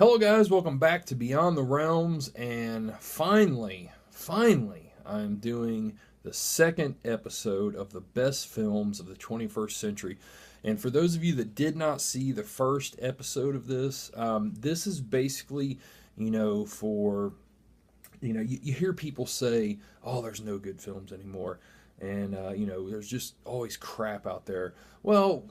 Hello, guys. Welcome back to Beyond the Realms. And finally, I'm doing the second episode of the best films of the 21st century. And for those of you that did not see the first episode of this, this is basically, you hear people say, oh, there's no good films anymore. And, there's just always crap out there. Well,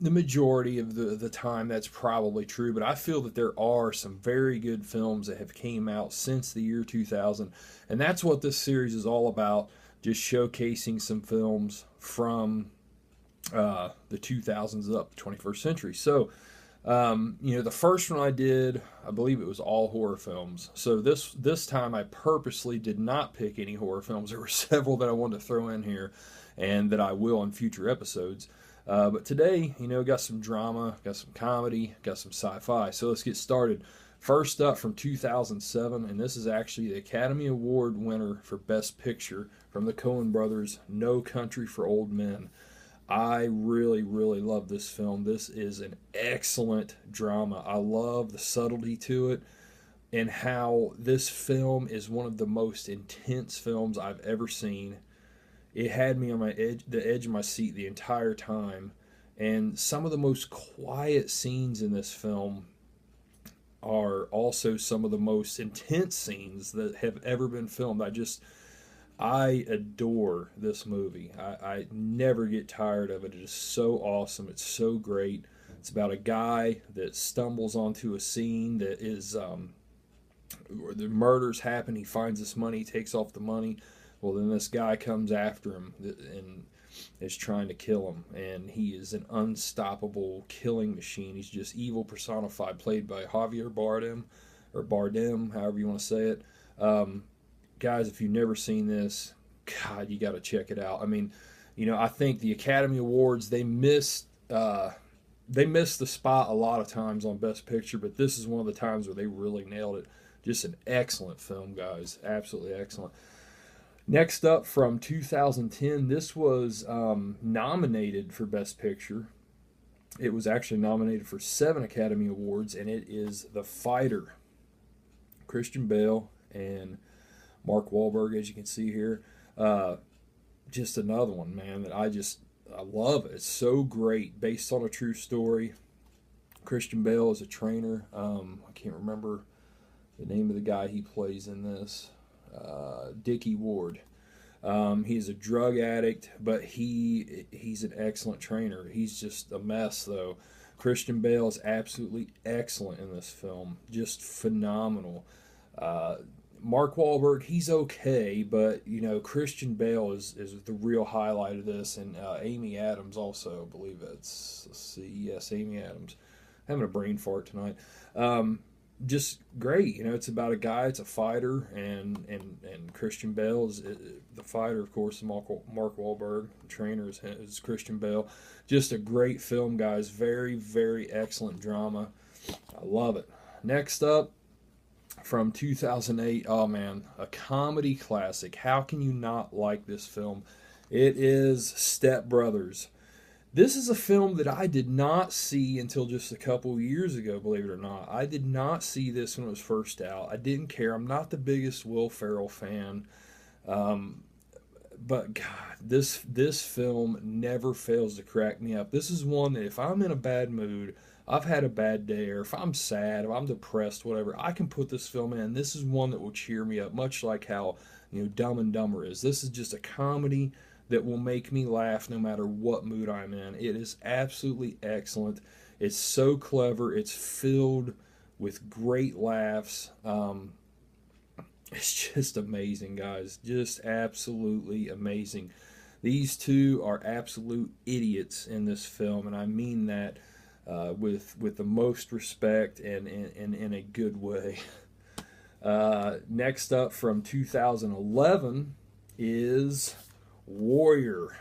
the majority of the time that's probably true, but I feel that there are some very good films that have came out since the year 2000, and that's what this series is all about, just showcasing some films from the 2000s up the 21st century. So the first one I did, I believe it was all horror films. So this time I purposely did not pick any horror films. There were several that I wanted to throw in here and that I will in future episodes. But today, got some drama, got some comedy, got some sci-fi. So let's get started. First up from 2007, and this is actually the Academy Award winner for Best Picture from the Coen brothers, No Country for Old Men. I really, really love this film. This is an excellent drama. I love the subtlety to it and how this film is one of the most intense films I've ever seen. It had me on the edge of my seat the entire time. And some of the most quiet scenes in this film are also some of the most intense scenes that have ever been filmed. I adore this movie. I never get tired of it. It is so awesome. It's so great. It's about a guy that stumbles onto a scene that is, where the murders happen. He finds this money, takes off the money. Well, then this guy comes after him and is trying to kill him, and he is an unstoppable killing machine. He's just evil personified, played by Javier Bardem, or Bardem, however you want to say it. Guys, if you've never seen this, God, you got to check it out. I mean, I think the Academy Awards, they missed the spot a lot of times on Best Picture, but this is one of the times where they really nailed it. Just an excellent film, guys. Absolutely excellent. Next up from 2010, this was nominated for Best Picture. It was actually nominated for 7 Academy Awards, and it is The Fighter. Christian Bale and Mark Wahlberg, as you can see here. Just another one, man, that I love it. It's so great, based on a true story. Christian Bale is a trainer. I can't remember the name of the guy he plays in this. Dickie Ward. He's a drug addict, but he's an excellent trainer. He's just a mess, though. Christian Bale is absolutely excellent in this film. Just phenomenal. Mark Wahlberg, he's okay, but Christian Bale is the real highlight of this, and Amy Adams also, I believe yes, Amy Adams. I'm having a brain fart tonight. Just great. It's about a guy, it's a fighter, and Christian Bale is the fighter, of course. Mark Wahlberg, the trainer, is Christian Bale. Just a great film, guys. Very, very excellent drama. I love it. Next up, from 2008, oh man, a comedy classic. How can you not like this film? It is Step Brothers. This is a film that I did not see until just a couple of years ago, believe it or not. I did not see this when it was first out. I didn't care. I'm not the biggest Will Ferrell fan. But God, this film never fails to crack me up. This is one that if I'm in a bad mood, I've had a bad day, or if I'm sad, if I'm depressed, whatever, I can put this film in. This is one that will cheer me up, much like how Dumb and Dumber is. This is just a comedy that will make me laugh no matter what mood I'm in. It is absolutely excellent. It's so clever. It's filled with great laughs. It's just amazing, guys. Just absolutely amazing. These two are absolute idiots in this film, and I mean that with the most respect and in a good way. Next up from 2011 is Warrior.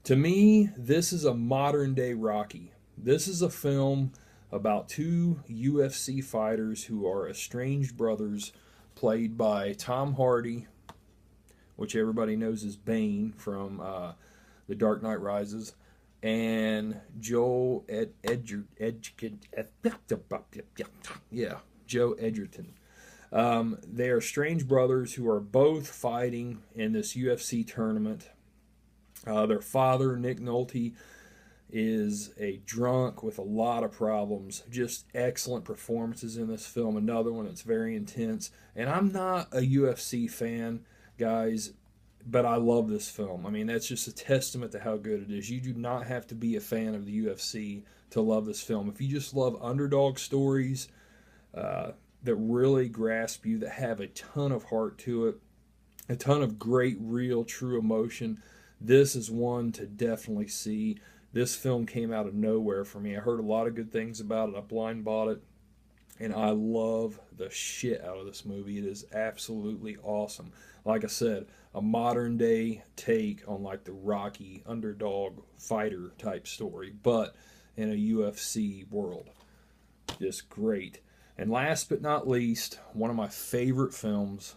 To me, this is a modern day Rocky. This is a film about 2 UFC fighters who are estranged brothers, played by Tom Hardy, which everybody knows as Bane from The Dark Knight Rises, and yeah, Joe Edgerton. They are strange brothers who are both fighting in this UFC tournament. Their father, Nick Nolte, is a drunk with a lot of problems. Just excellent performances in this film. Another one that's very intense. And I'm not a UFC fan, guys, but I love this film. I mean, that's just a testament to how good it is. You do not have to be a fan of the UFC to love this film. If you just love underdog stories that really grasp you, that have a ton of heart to it, a ton of great, real, true emotion, this is one to definitely see. This film came out of nowhere for me. I heard a lot of good things about it. I blind bought it, and I love the shit out of this movie. It is absolutely awesome. Like I said, a modern day take on like the Rocky underdog fighter type story, but in a UFC world. Just great. And last but not least, one of my favorite films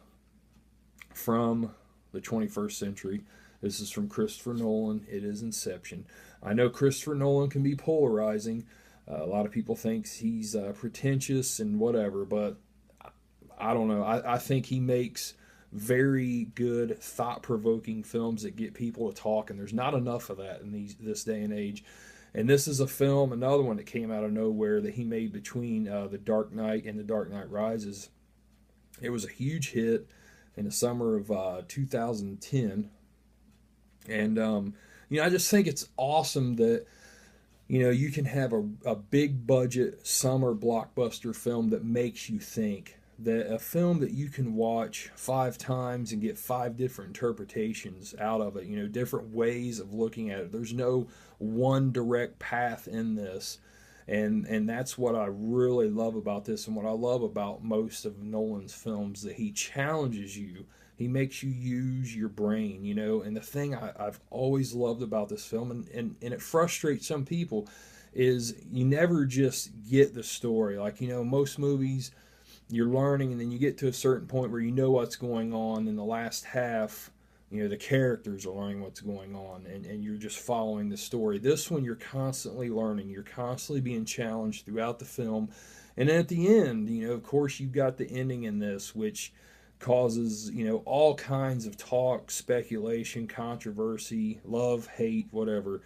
from the 21st century. This is from Christopher Nolan. It is Inception. I know Christopher Nolan can be polarizing. A lot of people think he's pretentious and whatever, but I don't know. I think he makes very good, thought-provoking films that get people to talk, and there's not enough of that in this day and age. And this is a film, another one that came out of nowhere that he made between The Dark Knight and The Dark Knight Rises. It was a huge hit in the summer of 2010. And, I just think it's awesome that, you can have a big budget summer blockbuster film that makes you think. That a film that you can watch 5 times and get 5 different interpretations out of it, different ways of looking at it. There's no one direct path in this. And that's what I really love about this, and what I love about most of Nolan's films, that he challenges you. He makes you use your brain, And the thing I've always loved about this film, and it frustrates some people, is you never just get the story. Like, most movies, you're learning, and then you get to a certain point where you know what's going on. In the last half, the characters are learning what's going on, and you're just following the story. This one, you're constantly learning. You're constantly being challenged throughout the film. And then at the end, of course, you've got the ending in this, which causes, all kinds of talk, speculation, controversy, love, hate, whatever.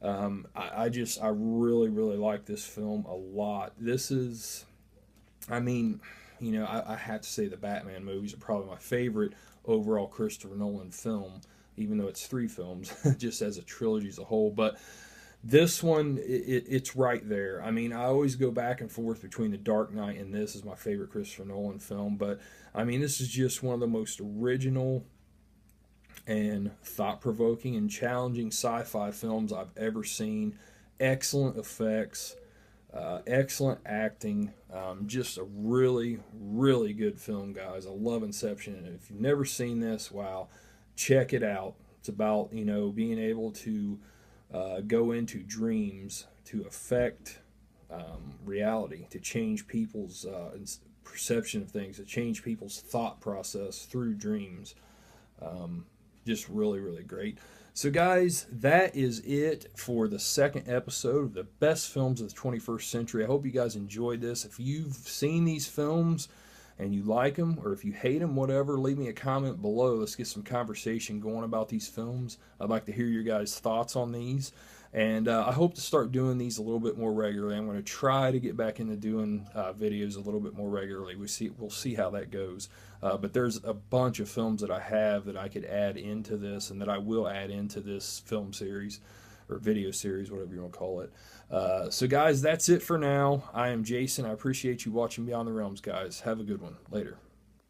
I really, really like this film a lot. This is, I have to say the Batman movies are probably my favorite overall Christopher Nolan film, even though it's 3 films, just as a trilogy as a whole. But this one, it's right there. I always go back and forth between The Dark Knight and this is my favorite Christopher Nolan film. But, this is just one of the most original and thought-provoking and challenging sci-fi films I've ever seen. Excellent effects. Excellent acting. Just a really, really good film, guys. I love Inception. And if you've never seen this, wow, check it out. It's about, being able to go into dreams to affect reality, to change people's perception of things, to change people's thought process through dreams. Just really, really great. So, guys, that is it for the second episode of the best films of the 21st century. I hope you guys enjoyed this. If you've seen these films and you like them, or if you hate them, whatever, leave me a comment below. Let's get some conversation going about these films. I'd like to hear your guys' thoughts on these. And I hope to start doing these a little bit more regularly. I'm going to try to get back into doing videos a little bit more regularly. We'll see how that goes. But there's a bunch of films that I have that I could add into this, and that I will add into this film series or video series, whatever you want to call it. So, guys, that's it for now. I am Jason. I appreciate you watching Beyond the Realms, guys. Have a good one. Later.